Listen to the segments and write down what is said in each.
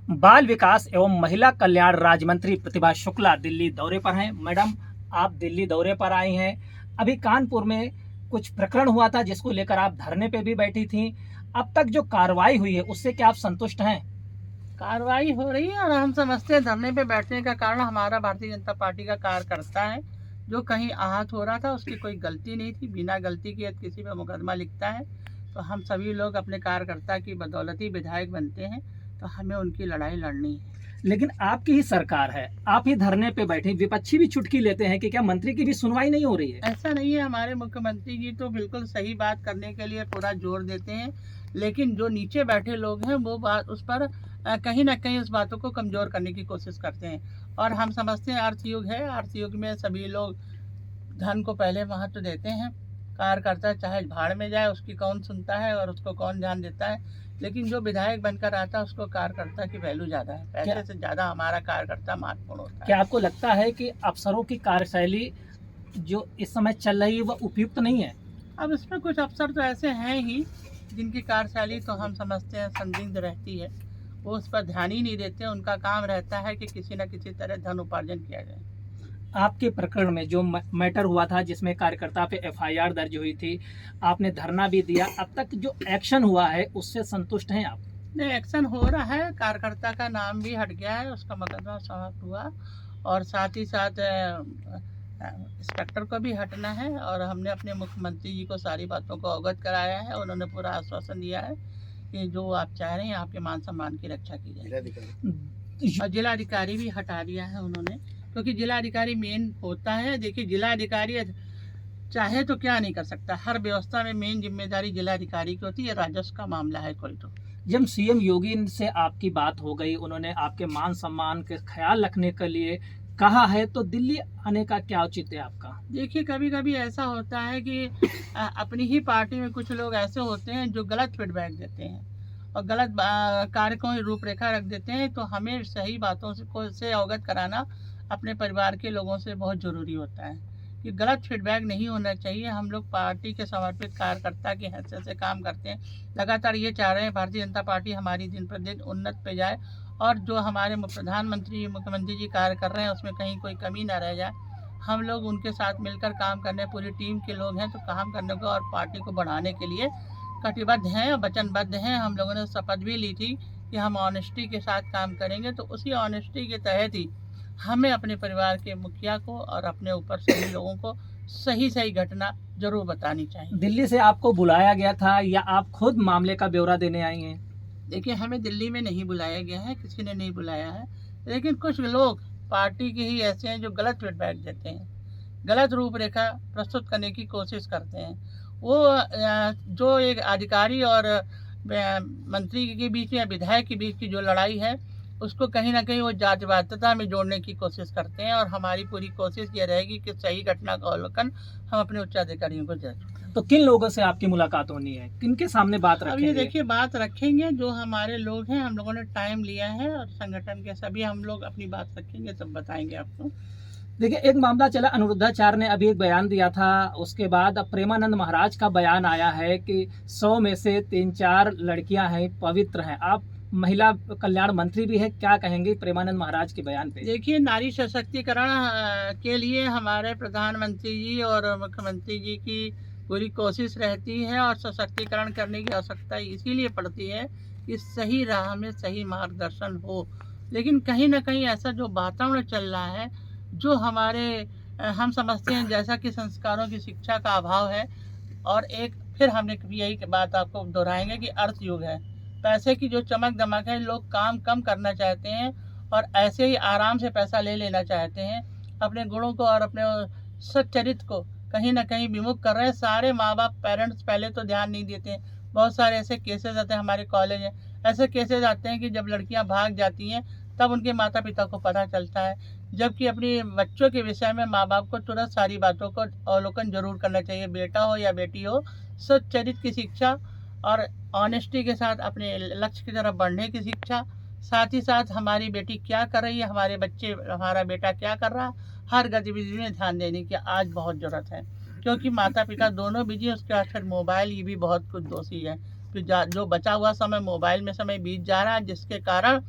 बाल विकास एवं महिला कल्याण राज्य मंत्री प्रतिभा शुक्ला दिल्ली दौरे पर हैं। मैडम, आप दिल्ली दौरे पर आई हैं। अभी कानपुर में कुछ प्रकरण हुआ था जिसको लेकर आप धरने पे भी बैठी थी। अब तक जो कार्रवाई हुई है उससे क्या आप संतुष्ट हैं? कार्रवाई हो रही है और हम समझते हैं धरने पे बैठने का कारण हमारा भारतीय जनता पार्टी का कार्यकर्ता है जो कहीं आहत हो रहा था। उसकी कोई गलती नहीं थी। बिना गलती के यदि किसी पे मुकदमा लिखता है तो हम सभी लोग अपने कार्यकर्ता की बदौलत ही विधायक बनते हैं, तो हमें उनकी लड़ाई लड़नी है। लेकिन आपकी ही सरकार है, आप ही धरने पे बैठे, विपक्षी भी चुटकी लेते हैं कि क्या मंत्री की भी सुनवाई नहीं हो रही है? ऐसा नहीं है। हमारे मुख्यमंत्री जी तो बिल्कुल सही बात करने के लिए पूरा जोर देते हैं, लेकिन जो नीचे बैठे लोग हैं वो बात उस पर कहीं ना कहीं उस बातों को कमज़ोर करने की कोशिश करते हैं। और हम समझते हैं अर्थयुग है, अर्थयुग में सभी लोग धन को पहले महत्व देते हैं। कार्यकर्ता चाहे भाड़ में जाए, उसकी कौन सुनता है और उसको कौन ध्यान देता है, लेकिन जो विधायक बनकर आता है उसको कार्यकर्ता की वैल्यू ज़्यादा है। पैसे से ज़्यादा हमारा कार्यकर्ता महत्वपूर्ण होता है। क्या आपको लगता है कि अफसरों की कार्यशैली जो इस समय चल रही है वह उपयुक्त नहीं है? अब इसमें कुछ अफसर तो ऐसे हैं ही जिनकी कार्यशैली तो हम समझते हैं संदिग्ध रहती है। वो उस पर ध्यान ही नहीं देते। उनका काम रहता है कि किसी न किसी तरह धन उपार्जन किया जाए। आपके प्रकरण में जो मैटर हुआ था जिसमें कार्यकर्ता पे एफआईआर दर्ज हुई थी, आपने धरना भी दिया, अब तक जो एक्शन हुआ है उससे संतुष्ट हैं आप? नहीं, एक्शन हो रहा है। कार्यकर्ता का नाम भी हट गया है, उसका मुकदमा समाप्त हुआ और साथ ही साथ इंस्पेक्टर को भी हटना है। और हमने अपने मुख्यमंत्री जी को सारी बातों को अवगत कराया है। उन्होंने पूरा आश्वासन दिया है कि जो आप चाह रहे हैं आपके मान सम्मान की रक्षा की जाए। और जिलाधिकारी भी हटा दिया है उन्होंने, क्योंकि जिलाधिकारी मेन होता है। देखिए, जिलाधिकारी चाहे तो क्या नहीं कर सकता। हर व्यवस्था में मेन जिम्मेदारी जिलाधिकारी की होती है। राजस्व का मामला है कोई तो। जब सीएम योगी से आपकी बात हो गई, उन्होंने आपके मान सम्मान के ख्याल रखने के लिए कहा है, तो दिल्ली आने का क्या औचित्य है आपका? देखिए, कभी कभी ऐसा होता है कि अपनी ही पार्टी में कुछ लोग ऐसे होते हैं जो गलत फीडबैक देते हैं और गलत कार्यक्रम की रूपरेखा रख देते हैं। तो हमें सही बातों से अवगत कराना अपने परिवार के लोगों से बहुत ज़रूरी होता है कि गलत फीडबैक नहीं होना चाहिए। हम लोग पार्टी के समर्पित कार्यकर्ता की हैसियत से काम करते हैं। लगातार ये चाह रहे हैं भारतीय जनता पार्टी हमारी दिन प्रतिदिन उन्नत पे जाए और जो हमारे प्रधानमंत्री मुख्यमंत्री जी कार्य कर रहे हैं उसमें कहीं कोई कमी ना रह जाए। हम लोग उनके साथ मिलकर काम करने, पूरी टीम के लोग हैं तो काम करने को और पार्टी को बढ़ाने के लिए कटिबद्ध हैं और वचनबद्ध हैं। हम लोगों ने शपथ भी ली थी कि हम ऑनेस्टी के साथ काम करेंगे, तो उसी ऑनेस्टी के तहत ही हमें अपने परिवार के मुखिया को और अपने ऊपर सभी लोगों को सही सही घटना जरूर बतानी चाहिए। दिल्ली से आपको बुलाया गया था या आप खुद मामले का ब्यौरा देने आई हैं? देखिए, हमें दिल्ली में नहीं बुलाया गया है, किसी ने नहीं बुलाया है, लेकिन कुछ लोग पार्टी के ही ऐसे हैं जो गलत फीडबैक देते हैं, गलत रूपरेखा प्रस्तुत करने की कोशिश करते हैं। वो जो एक अधिकारी और मंत्री के बीच या विधायक के बीच की जो लड़ाई है उसको कहीं ना कहीं वो जातिवादिता में जोड़ने की कोशिश करते हैं। और हमारी पूरी कोशिश ये रहेगी कि सही घटना का अवलोकन हम अपने उच्चाधिकारियों को जरूर। तो किन लोगों से आपकी मुलाकात होनी है, किनके सामने बात अब ये रखेंगे? देखिए, बात रखेंगे जो हमारे लोग हैं। हम लोगों ने टाइम लिया है और संगठन के सभी हम लोग अपनी बात रखेंगे तब बताएंगे आपको। देखिए, एक मामला चला, अनिरुद्धाचार्य ने अभी एक बयान दिया था, उसके बाद अब प्रेमानंद महाराज का बयान आया है कि 100 में से 3-4 लड़कियां हैं पवित्र हैं। आप महिला कल्याण मंत्री भी है, क्या कहेंगे प्रेमानंद महाराज के बयान पे? देखिए, नारी सशक्तिकरण के लिए हमारे प्रधानमंत्री जी और मुख्यमंत्री जी की पूरी कोशिश रहती है और सशक्तिकरण करने की आवश्यकता इसीलिए पड़ती है कि सही राह में सही मार्गदर्शन हो। लेकिन कहीं ना कहीं ऐसा जो वातावरण चल रहा है, जो हमारे हम समझते हैं जैसा कि संस्कारों की शिक्षा का अभाव है। और एक फिर हमने यही बात आपको दोहराएंगे कि अर्थ युग है। पैसे की जो चमक दमक है, लोग काम कम करना चाहते हैं और ऐसे ही आराम से पैसा ले लेना चाहते हैं। अपने गुणों को और अपने सच्चरित्र को कहीं ना कहीं विमुख कर रहे हैं। सारे माँ बाप पेरेंट्स पहले तो ध्यान नहीं देते हैं। बहुत सारे ऐसे केसेस आते हैं, हमारे कॉलेज में ऐसे केसेस आते हैं कि जब लड़कियां भाग जाती हैं तब उनके माता पिता को पता चलता है, जबकि अपने बच्चों के विषय में माँ बाप को तुरंत सारी बातों को अवलोकन जरूर करना चाहिए। बेटा हो या बेटी हो, सच्चरित्र की शिक्षा और ऑनेस्टी के साथ अपने लक्ष्य की तरफ बढ़ने की शिक्षा, साथ ही साथ हमारी बेटी क्या कर रही है, हमारा बेटा क्या कर रहा है, हर गतिविधि में ध्यान देने की आज बहुत ज़रूरत है। क्योंकि माता पिता दोनों बिजी, उसके बाद फिर मोबाइल ये भी बहुत कुछ दोषी है। फिर जो बचा हुआ समय मोबाइल में समय बीत जा रहा है, जिसके कारण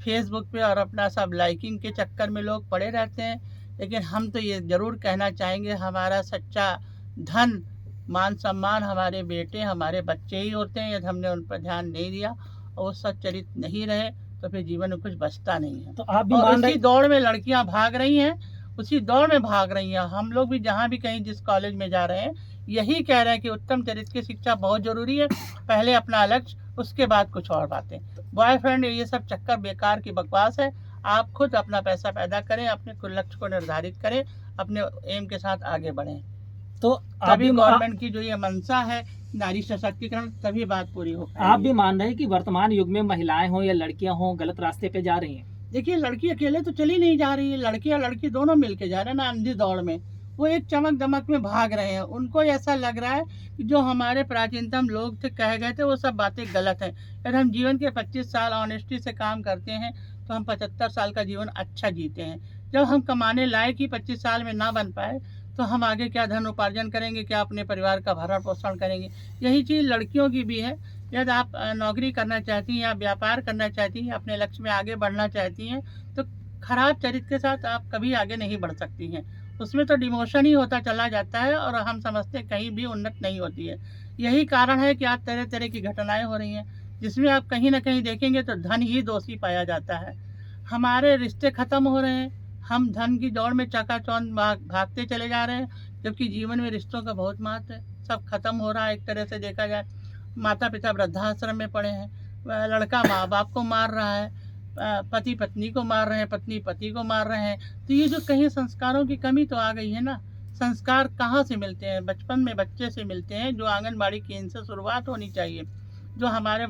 फेसबुक पे और अपना सब लाइकिंग के चक्कर में लोग पड़े रहते हैं। लेकिन हम तो ये ज़रूर कहना चाहेंगे, हमारा सच्चा धन मान सम्मान हमारे बेटे हमारे बच्चे ही होते हैं। यदि हमने उन पर ध्यान नहीं दिया और वो सच्चरित्र नहीं रहे तो फिर जीवन में कुछ बचता नहीं है। तो आप भी और मान उसी रहे दौड़ में लड़कियां भाग रही हैं, उसी दौड़ में भाग रही हैं। हम लोग भी जहाँ भी कहीं जिस कॉलेज में जा रहे हैं यही कह रहे हैं कि उत्तम चरित्र की शिक्षा बहुत ज़रूरी है। पहले अपना लक्ष्य, उसके बाद कुछ और बातें। बॉयफ्रेंड ये सब चक्कर बेकार की बकवास है। आप खुद अपना पैसा पैदा करें, अपने लक्ष्य को निर्धारित करें, अपने एम के साथ आगे बढ़ें। तो आप तभी भी गवर्नमेंट की जो ये मंशा है नारी सशक्तिकरण, तभी बात पूरी हो आप पाएगी। भी मान रहे हैं कि वर्तमान युग में महिलाएं हों या लड़कियां हों गलत रास्ते पे जा रही हैं? देखिए, लड़की अकेले तो चली नहीं जा रही है, लड़की और लड़की दोनों मिलके जा रहे हैं ना अंधी दौड़ में। वो एक चमक दमक में भाग रहे हैं। उनको ऐसा लग रहा है कि जो हमारे प्राचीनतम लोग थे कहे गए थे वो सब बातें गलत हैं। यदि हम जीवन के 25 साल ऑनेस्टी से काम करते हैं तो हम 75 साल का जीवन अच्छा जीते हैं। जब हम कमाने लायक ही 25 साल में ना बन पाए तो हम आगे क्या धन उपार्जन करेंगे, क्या अपने परिवार का भरण पोषण करेंगे। यही चीज़ लड़कियों की भी है। यदि आप नौकरी करना चाहती हैं या व्यापार करना चाहती हैं, अपने लक्ष्य में आगे बढ़ना चाहती हैं, तो खराब चरित्र के साथ आप कभी आगे नहीं बढ़ सकती हैं। उसमें तो डिमोशन ही होता चला जाता है और हम समझते हैं कहीं भी उन्नत नहीं होती है। यही कारण है कि आज तरह तरह की घटनाएं हो रही हैं जिसमें आप कहीं ना कहीं देखेंगे तो धन ही दोषी पाया जाता है। हमारे रिश्ते खत्म हो रहे हैं, हम धन की दौड़ में चकाचौंध भागते चले जा रहे हैं, जबकि जीवन में रिश्तों का बहुत महत्व है। सब खत्म हो रहा है। एक तरह से देखा जाए, माता पिता वृद्धाश्रम में पड़े हैं, लड़का माँ बाप को मार रहा है, पति पत्नी को मार रहे हैं, पत्नी पति को मार रहे हैं। तो ये जो कहीं संस्कारों की कमी तो आ गई है ना। संस्कार कहाँ से मिलते हैं? बचपन में बच्चे से मिलते हैं, जो आंगनबाड़ी केंद्र से शुरुआत होनी चाहिए। जो हमारे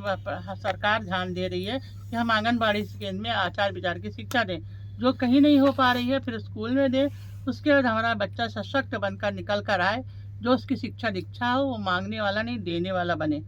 सरकार ध्यान दे रही है कि हम आंगनबाड़ी केंद्र में आचार विचार की शिक्षा दें, जो कहीं नहीं हो पा रही है फिर स्कूल में दें। उसके बाद हमारा बच्चा सशक्त बनकर निकल कर आए, जो उसकी शिक्षा दीक्षा हो वो मांगने वाला नहीं देने वाला बने।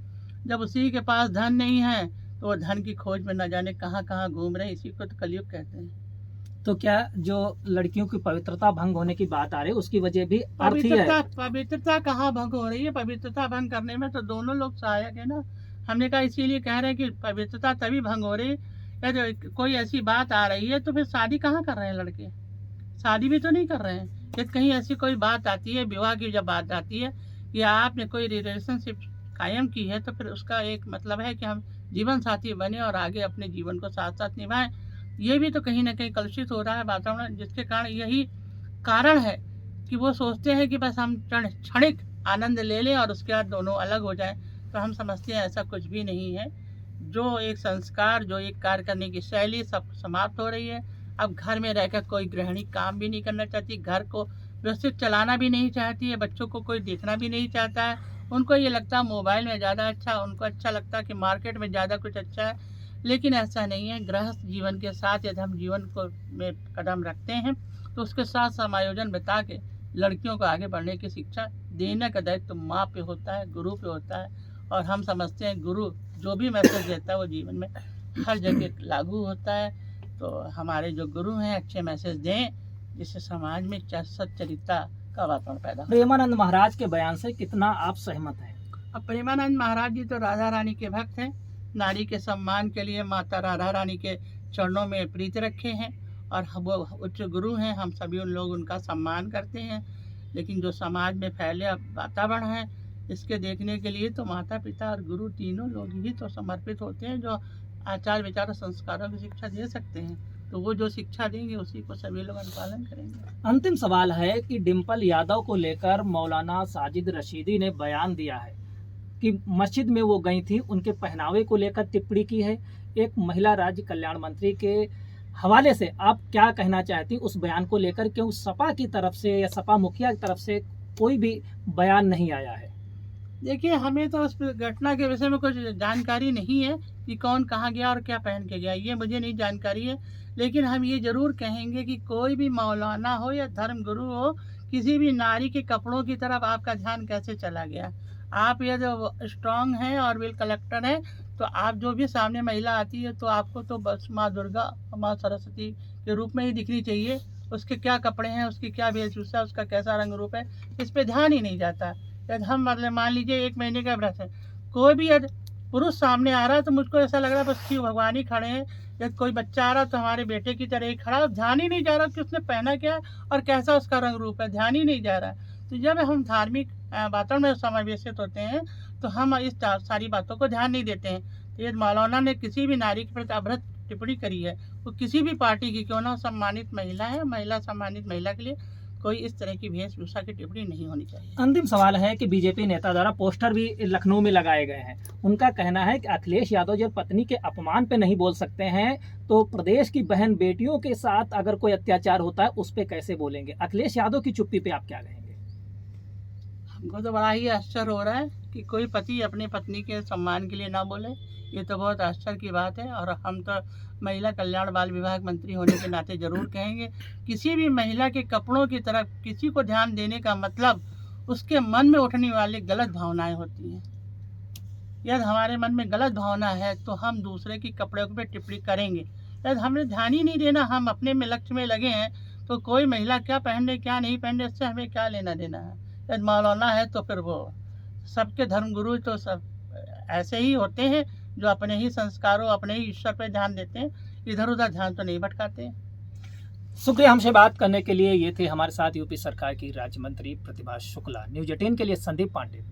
जब उसी के पास धन नहीं है तो वो धन की खोज में न जाने कहाँ कहाँ घूम रहे हैं। इसी को तो कलयुग कहते हैं। तो क्या जो लड़कियों की पवित्रता भंग होने की बात आ रही है उसकी वजह भी अर्थ ही है? पवित्रता कहाँ भंग हो रही है? पवित्रता भंग करने में तो दोनों लोग सहायक है ना। हमने कहा इसीलिए कह रहे हैं कि पवित्रता तभी भंग हो रही है यदि कोई ऐसी बात आ रही है। तो फिर शादी कहाँ कर रहे हैं लड़के? शादी भी तो नहीं कर रहे हैं। यदि कहीं ऐसी कोई बात आती है, विवाह की जब बात आती है या आपने कोई रिलेशनशिप कायम की है, तो फिर उसका एक मतलब है कि हम जीवन साथी बने और आगे अपने जीवन को साथ साथ निभाएं। ये भी तो कहीं ना कहीं कलुषित हो रहा है वातावरण, जिसके कारण यही कारण है कि वो सोचते हैं कि बस हम क्षणिक आनंद ले लें और उसके बाद दोनों अलग हो जाएं। तो हम समझते हैं ऐसा कुछ भी नहीं है। जो एक संस्कार, जो एक कार्य करने की शैली सब समाप्त हो रही है। अब घर में रहकर कोई गृहिणी काम भी नहीं करना चाहती, घर को व्यवस्थित चलाना भी नहीं चाहती है, बच्चों को कोई देखना भी नहीं चाहता है। उनको ये लगता है मोबाइल में ज़्यादा अच्छा, उनको अच्छा लगता है कि मार्केट में ज़्यादा कुछ अच्छा है। लेकिन ऐसा नहीं है। गृहस्थ जीवन के साथ यदि हम जीवन को में कदम रखते हैं तो उसके साथ समायोजन बिता के लड़कियों को आगे बढ़ने की शिक्षा देने का दायित्व माँ पे होता है, गुरु पे होता है। और हम समझते हैं गुरु जो भी मैसेज देता है वो जीवन में हर जगह लागू होता है। तो हमारे जो गुरु हैं अच्छे मैसेज दें जिससे समाज में सच्चरित्रता का वातावरण पैदा हो। प्रेमानंद महाराज के बयान से कितना आप सहमत हैं? अब प्रेमानंद महाराज जी तो राधा रानी के भक्त हैं। नारी के सम्मान के लिए माता राधा रानी के चरणों में प्रीति रखे हैं और वो उच्च गुरु हैं। हम सभी उन लोग उनका सम्मान करते हैं। लेकिन जो समाज में फैले वातावरण है, इसके देखने के लिए तो माता पिता और गुरु तीनों लोग ही तो समर्पित होते हैं, जो आचार विचार और संस्कारों की शिक्षा दे सकते हैं। तो वो जो शिक्षा देंगे उसी को सभी लोग अनुपालन करेंगे। अंतिम सवाल है कि डिम्पल यादव को लेकर मौलाना साजिद रशीदी ने बयान दिया है कि मस्जिद में वो गई थी, उनके पहनावे को लेकर टिप्पणी की है। एक महिला राज्य कल्याण मंत्री के हवाले से आप क्या कहना चाहती उस बयान को लेकर? क्यों सपा की तरफ से या सपा मुखिया की तरफ से कोई भी बयान नहीं आया है? देखिए, हमें तो उस घटना के विषय में कुछ जानकारी नहीं है कि कौन कहाँ गया और क्या पहन के गया, ये मुझे नहीं जानकारी है। लेकिन हम ये ज़रूर कहेंगे कि कोई भी मौलाना हो या धर्म गुरु हो, किसी भी नारी के कपड़ों की तरफ आपका ध्यान कैसे चला गया? आप ये जो स्ट्रांग हैं और बिल कलेक्टर हैं, तो आप जो भी सामने महिला आती है तो आपको तो बस माँ दुर्गा, माँ सरस्वती के रूप में ही दिखनी चाहिए। उसके क्या कपड़े हैं, उसकी क्या वेशभूषा, उसका कैसा रंग रूप है, इस पर ध्यान ही नहीं जाता। यदि हम मतलब मान लीजिए 1 महीने का व्रत है, कोई भी यदि पुरुष सामने आ रहा है तो मुझको ऐसा लग रहा है बस शिव भगवान ही खड़े हैं जब कोई बच्चा आ रहा तो हमारे बेटे की तरह ही खड़ा, ध्यान ही नहीं जा रहा कि उसने पहना क्या है और कैसा उसका रंग रूप है, ध्यान ही नहीं जा रहा है। तो जब हम धार्मिक बातों में समावेशित होते हैं तो हम इस सारी बातों को ध्यान नहीं देते हैं। तो ये मौलाना ने किसी भी नारी के प्रति अभद्र टिप्पणी करी है, वो किसी भी पार्टी की क्यों ना, सम्मानित महिला है, महिला सम्मानित महिला के लिए कोई इस तरह की वेशभूषा की टिप्पणी नहीं होनी चाहिए। अंतिम सवाल है कि बीजेपी नेता द्वारा पोस्टर भी लखनऊ में लगाए गए हैं। उनका कहना है कि अखिलेश यादव जब पत्नी के अपमान पे नहीं बोल सकते हैं तो प्रदेश की बहन बेटियों के साथ अगर कोई अत्याचार होता है उस पर कैसे बोलेंगे। अखिलेश यादव की चुप्पी पे आप क्या कहेंगे? हमको तो बड़ा ही आश्चर्य हो रहा है कि कोई पति अपनी पत्नी के सम्मान के लिए ना बोले, ये तो बहुत आश्चर्य की बात है। और हम तो महिला कल्याण बाल विभाग मंत्री होने के नाते जरूर कहेंगे, किसी भी महिला के कपड़ों की तरफ किसी को ध्यान देने का मतलब उसके मन में उठने वाली गलत भावनाएं होती हैं। यदि हमारे मन में गलत भावना है तो हम दूसरे की कपड़ों पे टिप्पणी करेंगे। यदि हमें ध्यान ही नहीं देना, हम अपने में लक्ष्य में लगे हैं, तो कोई महिला क्या पहने क्या नहीं पहने इससे हमें क्या लेना देना है। यदि मौलाना है तो फिर वो सबके धर्मगुरु तो सब ऐसे ही होते हैं जो अपने ही संस्कारों, अपने ही ईश्वर पे ध्यान देते हैं, इधर उधर ध्यान तो नहीं भटकाते। शुक्रिया हमसे बात करने के लिए। ये थे हमारे साथ यूपी सरकार की राज्य मंत्री प्रतिभा शुक्ला। न्यूज़ 18 के लिए संदीप पांडे।